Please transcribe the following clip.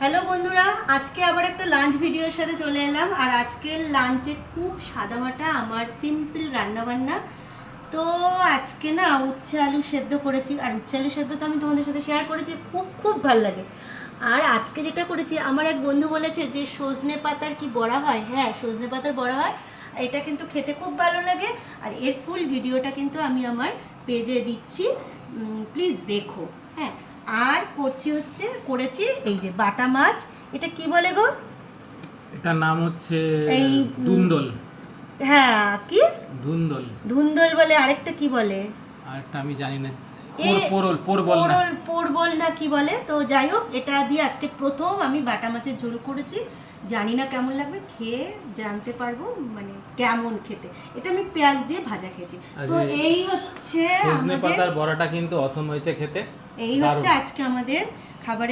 Hello বন্ধুরা, আজকে আবার একটা লাঞ্চ ভিডিওর সাথে চলে এলাম। আর আজকের লাঞ্চে খুব সাদামাটা আমার সিম্পল রান্নাবান্না। তো আজকে না উচ্ছে আলু সেদ্ধ করেছি, আর উচ্ছে আলু সেদ্ধ তো আমি তোমাদের সাথে শেয়ার করেছি, খুব খুব ভালো লাগে। আর আজকে যেটা করেছি, আমার এক বন্ধু বলেছে যে সজনে পাতার কি বড়া হয়। হ্যাঁ, সজনে পাতার বড়া হয়, আর এটা কিন্তু খেতে খুব ভালো লাগে। আর এর ফুল ভিডিওটা কিন্তু আমি আমার পেজে দিচ্ছি, প্লিজ দেখো। হ্যাঁ, আর করেছি এই যে বাটা মাছ। এটা কি বলে গো? এটার নাম হচ্ছে এই দুন্দল। হ্যাঁ, কি দুন্দল। ধুন্দল বলে, আরেকটা কি বলে? আরেকটা আমি জানি না। এ পোরল পোরবল না। পোরবল না কি বলে। তো যাই হোক, এটা দিয়ে আজকে প্রথম আমি বাটা মাছের ঝোল করেছি। জানি না কেমন লাগবে, খেয়ে জানতে পারবো মানে কেমন খেতে। এটা আমি পেঁয়াজ দিয়ে ভাজা খেয়েছি। তো এই হচ্ছে সজনে আমাদের, পাতার বড়াটা কিন্তু অসম হয়েছে খেতে। এই হচ্ছে আজকে আমাদের খাবারের